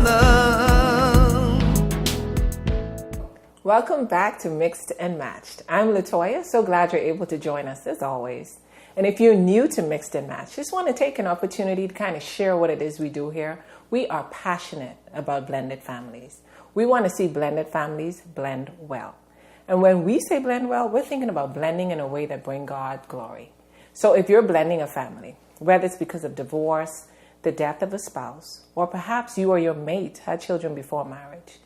love. Welcome back to Mixed and Matched. I'm Latoya, so glad you're able to join us as always. And if you're new to Mixed and Matched, just want to take an opportunity to kind of share what it is we do here. We are passionate about blended families. We want to see blended families blend well. And when we say blend well, we're thinking about blending in a way that brings God glory. So if you're blending a family, whether it's because of divorce, the death of a spouse, or perhaps you or your mate had children before marriage,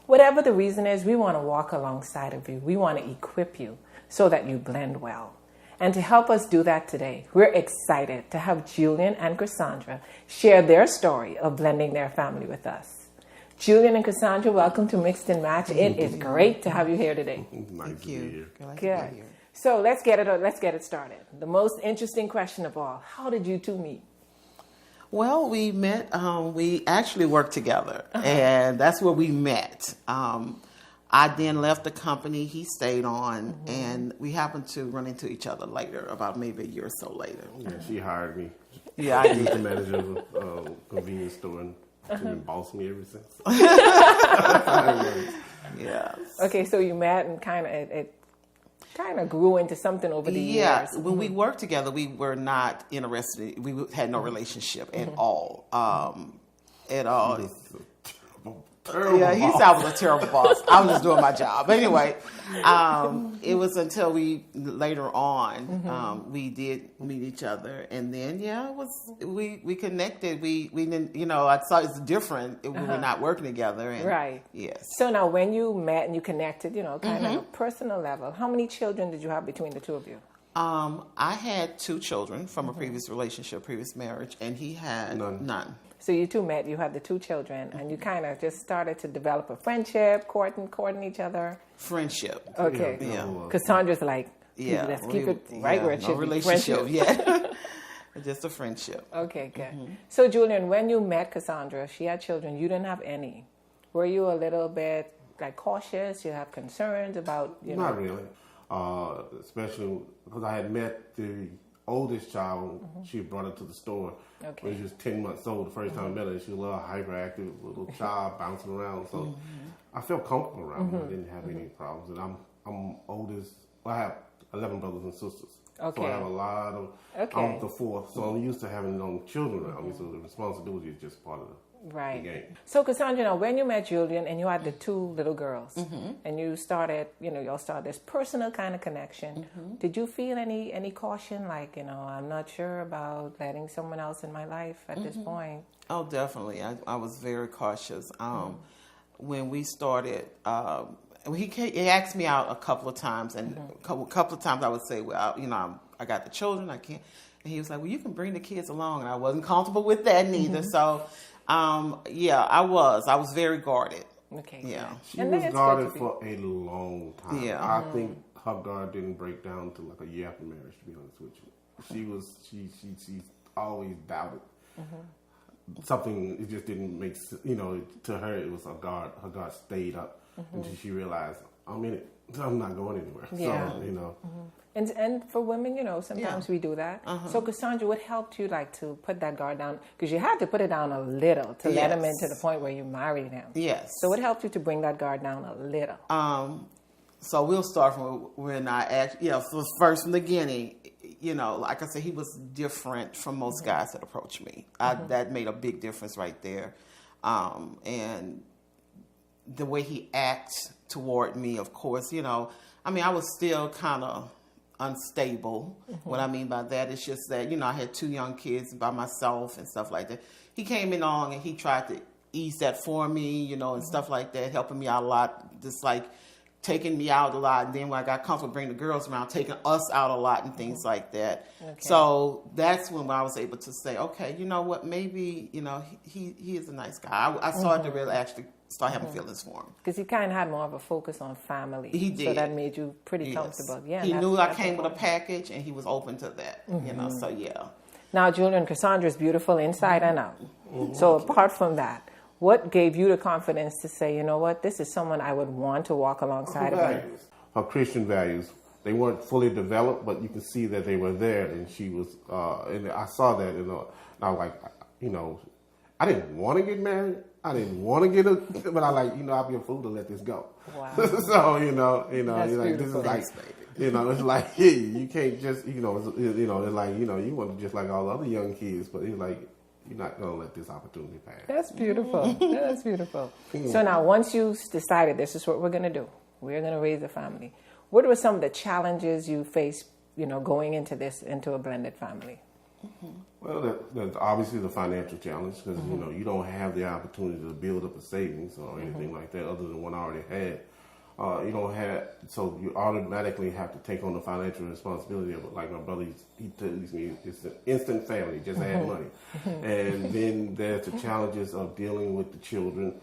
whatever the reason is, we want to walk alongside of you. We want to equip you so that you blend well. And to help us do that today, we're excited to have Julian and Cassandra share their story of blending their family with us. Julian and Cassandra, welcome to Mixed and Match. It is great to have you here today. Nice to be here. Good. So let's get it started. The most interesting question of all: how did you two meet? Well, we met. We actually worked together, and that's where we met. I then left the company. He stayed on, and we happened to run into each other later, about maybe a year or so later. Yeah, she hired me. Yeah, I She's did. the manager of a convenience store, and she's been bossing me ever since. Yeah. Okay, so you met and it kind of grew into something over the years. When we worked together, we were not interested. We had no relationship at all. At all. Yeah, he said I was a terrible boss. I was just doing my job. But anyway, it was until we later on we did meet each other, and then it was we connected. We didn't, I saw it's different. We were not working together, and Right. Yes. So now, when you met and you connected, kind of a personal level, how many children did you have between the two of you? I had 2 children from a previous relationship, previous marriage, and he had none. So you two met, you had the 2 children, and you kind of just started to develop a friendship, courting each other. Friendship. Okay. Yeah. Cassandra's like, let's keep it right where it should be. Relationship, yeah. Just a friendship. Okay, good. So Julian, when you met Cassandra, she had children, you didn't have any. Were you a little bit cautious? You have concerns about, Not really. Especially because I had met the oldest child. She brought her to the store when she was 10 months old. The first time I met her, she was a little hyperactive, little child bouncing around. So I felt comfortable around her. I didn't have any problems. And I'm oldest. Well, I have 11 brothers and sisters. Okay. So I have a lot of. I'm the 4th, so I'm used to having children around me. So the responsibility is just part of the game. So Cassandra, now when you met Julian and you had the 2 little girls, and you started, y'all started this personal kind of connection, did you feel any caution, I'm not sure about letting someone else in my life at this point? Oh, definitely. I was very cautious. When we started, he asked me out a couple of times, and a couple of times I would say, well, I got the children, I can't. And he was like, well, you can bring the kids along. And I wasn't comfortable with that neither. So, I was very guarded. Okay. Yeah. She was guarded for a long time. Yeah. I think her guard didn't break down until a year after marriage, to be honest with you. She always doubted. Something, it just didn't make sense. To her, it was her guard stayed up until she realized, I'm in it. I'm not going anywhere. Yeah. So, And for women, sometimes we do that. So Cassandra, what helped you to put that guard down? Because you had to put it down a little to let him into the point where you married him. Yes. So what helped you to bring that guard down a little? So we'll start from when so first from the beginning, like I said, he was different from most guys that approach me. That made a big difference right there. And the way he acts toward me, of course, I was still kind of unstable. What I mean by that is just that, I had 2 young kids by myself and stuff like that. He came along and he tried to ease that for me, and stuff like that, helping me out a lot, just taking me out a lot. And then when I got comfortable bringing the girls around, taking us out a lot and things like that. Okay. So that's when I was able to say, okay, you know what, maybe, he is a nice guy. I started to really actually start having feelings for him. Because he kind of had more of a focus on family. He did. So that made you pretty comfortable. Yeah. He knew I came with a package and he was open to that, so yeah. Now, Julian, Cassandra's beautiful inside and out. So apart from that, what gave you the confidence to say, this is someone I would want to walk alongside of me? Her Christian values, they weren't fully developed, but you can see that they were there, and she was, and I saw that, and I was like, I didn't want to get married, I didn't want to get it, but I I'll be a fool to let this go. Wow. So, you're like, this is like, it's like, hey, you can't just, it's like, you want to just like all the other young kids, but it's like, you're not going to let this opportunity pass. That's beautiful. That's beautiful. So now, once you decided this is what we're going to do, we're going to raise a family, what were some of the challenges you faced, going into a blended family? Well, that's obviously the financial challenge because, you don't have the opportunity to build up a savings or anything like that other than one I already had. You don't have, so you automatically have to take on the financial responsibility of it. Like my brother, he tells me it's an instant family, just add money. And then there's the challenges of dealing with the children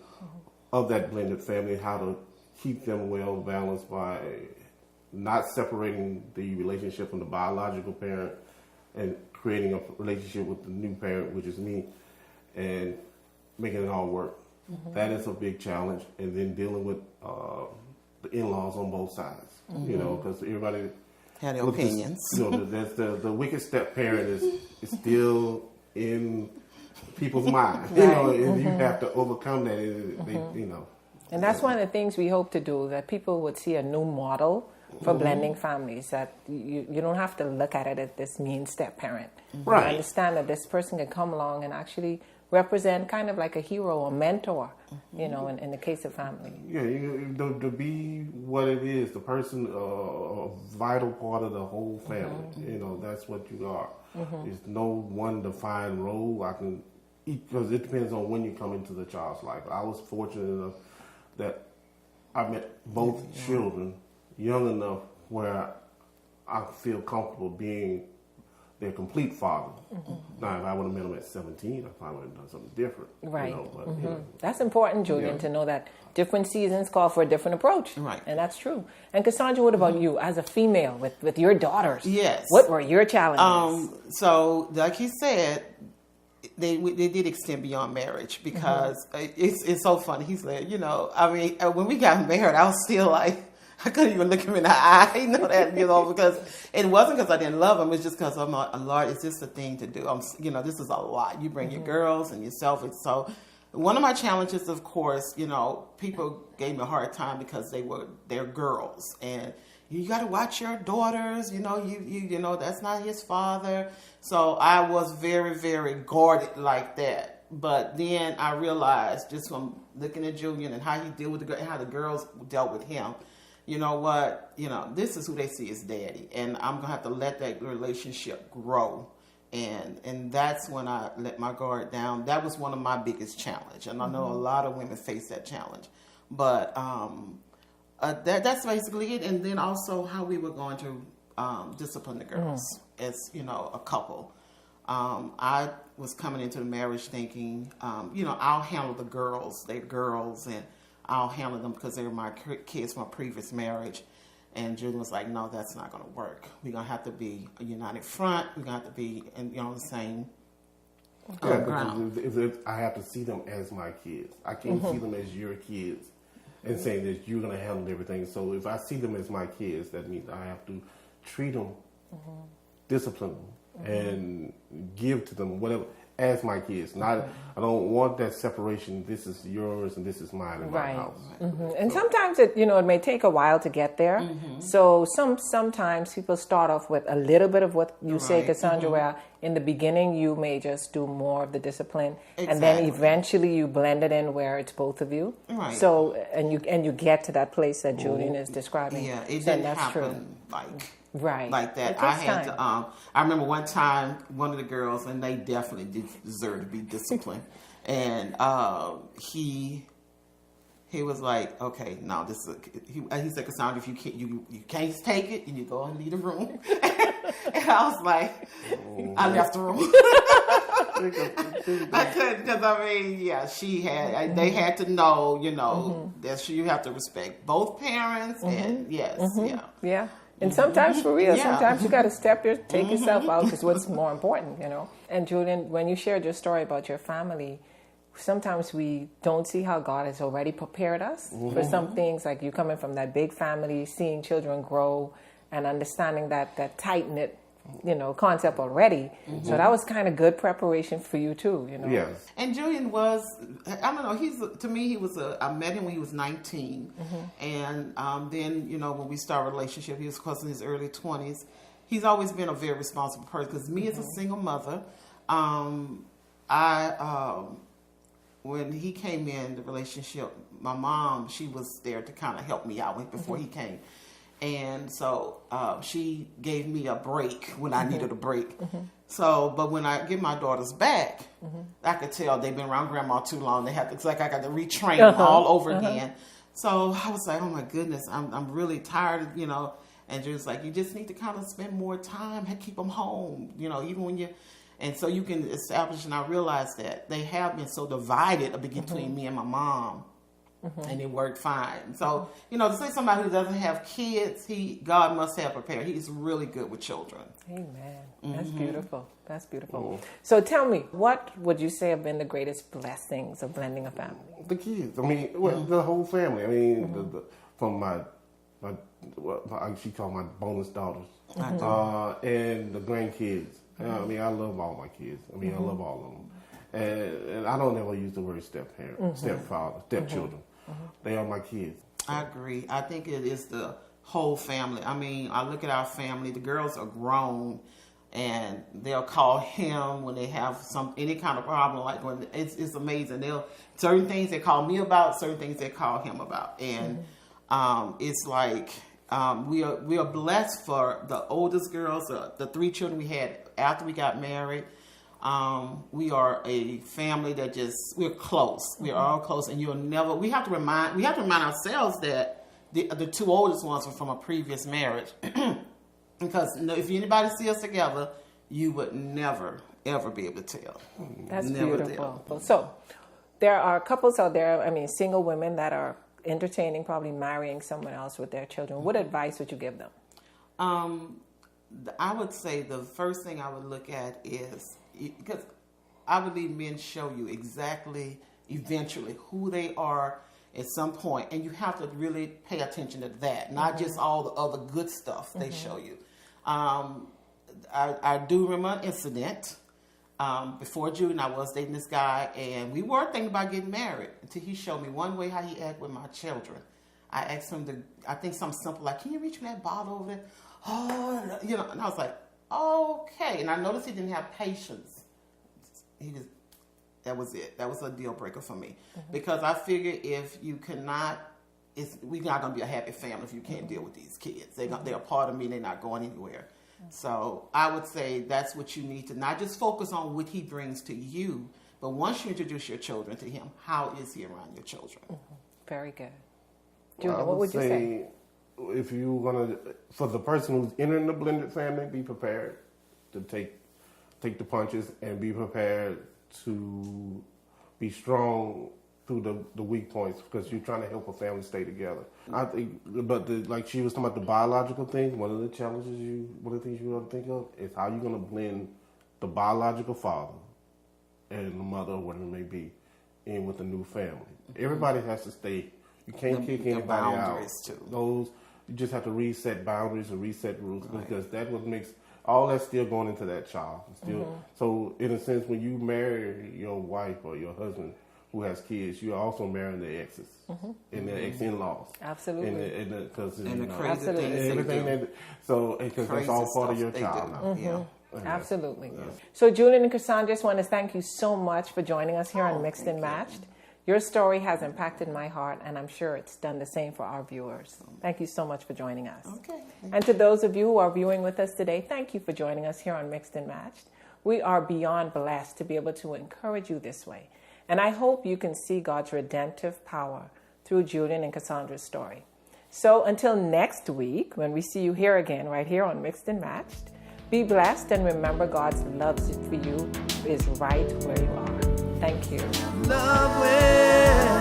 of that blended family, how to keep them well balanced by not separating the relationship from the biological parent and creating a relationship with the new parent, which is me, and making it all work. That is a big challenge. And then dealing with the in-laws on both sides, because everybody had their opinions. There's the wicked step parent is still in people's minds, and you have to overcome that. And that's one of the things we hope to do, that people would see a new model for blending families, that you don't have to look at it as this mean step parent. Right. You understand that this person can come along and actually represent kind of like a hero or mentor, in the case of family. Yeah, to be what it is, the person, a vital part of the whole family. That's what you are. There's no one defined role. Because it depends on when you come into the child's life. I was fortunate enough that I met both children young enough where I feel comfortable being their complete father. Now, if I would have met them at 17, I probably would have done something different. Right. That's important, Julian, to know that different seasons call for a different approach. Right. And that's true. And Cassandra, what about you as a female with your daughters? Yes. What were your challenges? So, like he said, they did extend beyond marriage because it's so funny. He said, when we got married, I was still like, I couldn't even look him in the eye, because it wasn't because I didn't love him. It's just because I'm like, Lord, it's just a thing to do. This is a lot. You bring your girls and yourself. And so one of my challenges, of course, people gave me a hard time because they're girls. And you got to watch your daughters, that's not his father. So I was very, very guarded like that. But then I realized, just from looking at Julian and how he dealt with how the girls dealt with him, you know what, this is who they see as daddy. And I'm going to have to let that relationship grow. And that's when I let my guard down. That was one of my biggest challenge. And I know a lot of women face that challenge. But that's basically it. And then also how we were going to discipline the girls as, a couple. I was coming into the marriage thinking, I'll handle the girls. They're girls, and I'll handle them because they were my kids from a previous marriage. And Julian was like, no, that's not going to work. We're going to have to be a united front. We're going to have to be on the same ground. If I have to see them as my kids. I can't see them as your kids and saying that you're going to handle everything. So if I see them as my kids, that means I have to treat them, discipline them, and give to them whatever as my kids. Not, I don't want that separation. This is yours and this is mine in my house. And sometimes it may take a while to get there. So sometimes people start off with a little bit of what you say, Cassandra, where in the beginning you may just do more of the discipline, and then eventually you blend it in where it's both of you. Right. So and you get to that place that Julian is describing. Yeah, it didn't happen like that. I had to. I remember one time, one of the girls, and they definitely deserve to be disciplined. And he was like, "Okay, no, this is." He said, "Cassandra, if you can't take it, and you go and leave the room." And I was like, I left the room. I couldn't, because she had. They had to know, that you have to respect both parents, and yeah. And sometimes for real, sometimes you got to take yourself out, because what's more important, And Julian, when you shared your story about your family, sometimes we don't see how God has already prepared us for some things, like you coming from that big family, seeing children grow, and understanding that tight-knit concept already. So that was kind of good preparation for you too, Yes. And Julian was, I don't know, to me, I met him when he was 19. And then, when we started a relationship, he was, of course, in his early 20s. He's always been a very responsible person, because me as a single mother, when he came in the relationship, my mom, she was there to kind of help me out before he came. And so she gave me a break when I needed a break. So, but when I get my daughters back, I could tell they've been around grandma too long. It's like I got to retrain them all over again. So I was like, oh my goodness, I'm really tired, And just like, you just need to kind of spend more time and keep them home, even when and so you can establish, and I realized that they have been so divided between me and my mom. And it worked fine. So, to say somebody who doesn't have kids, God must have prepared. He's really good with children. Amen. That's beautiful. That's beautiful. So tell me, what would you say have been the greatest blessings of blending a family? The kids. I mean, the whole family. I mean, from my she called my bonus daughters, and the grandkids. I mean, I love all my kids. I mean, I love all of them. And I don't ever use the word step-parent, stepfather, stepchildren. They are my kids. I agree. I think it is the whole family. I mean, I look at our family. The girls are grown, and they'll call him when they have any kind of problem. Like when it's amazing. Certain things they call me about, certain things they call him about, and it's like we are blessed for the oldest girls, the 3 children we had after we got married. We are a family that we're close. We're all close, and we have to remind ourselves that the 2 oldest ones were from a previous marriage. Because if anybody see us together, you would never, ever be able to tell. That's beautiful. So there are couples out there, single women that are entertaining, probably marrying someone else with their children. What advice would you give them? I would say the first thing I would look at is, because I believe men show you exactly, eventually, who they are at some point, and you have to really pay attention to that, not just all the other good stuff they show you. I do remember an incident before Julian. I was dating this guy, and we were thinking about getting married until he showed me one way how he acted with my children. I asked him I think something simple like, "Can you reach me that bottle over there?" Oh, and I was like, okay. And I noticed he didn't have patience. That was it. That was a deal breaker for me. Because I figured if you cannot, we're not going to be a happy family if you can't deal with these kids. They're a part of me. They're not going anywhere. So I would say that's what you need to not just focus on what he brings to you, but once you introduce your children to him, how is he around your children? Very good. Julian, what would you say? If you're gonna, for the person who's entering the blended family, be prepared to take the punches and be prepared to be strong through the weak points, because you're trying to help a family stay together. I think, but like she was talking about the biological thing, one of the things you ought to think of is how you're gonna blend the biological father and the mother, whatever it may be, in with the new family. Everybody has to stay. You can't kick anybody out. Too. You just have to reset boundaries and reset rules, because that's what makes all that's still going into that child. So in a sense, when you marry your wife or your husband who has kids, you're also marrying their exes and their ex-in-laws. Absolutely. And the crazy things everything because that's all part of your child now. Absolutely. So Julian and Cassandra, just want to thank you so much for joining us here on Mixed and Matched. Your story has impacted my heart, and I'm sure it's done the same for our viewers. Thank you so much for joining us. Okay. And to those of you who are viewing with us today, thank you for joining us here on Mixed and Matched. We are beyond blessed to be able to encourage you this way. And I hope you can see God's redemptive power through Julian and Cassandra's story. So until next week, when we see you here again, right here on Mixed and Matched, be blessed, and remember God's love for you is right where you are. Thank you. Love where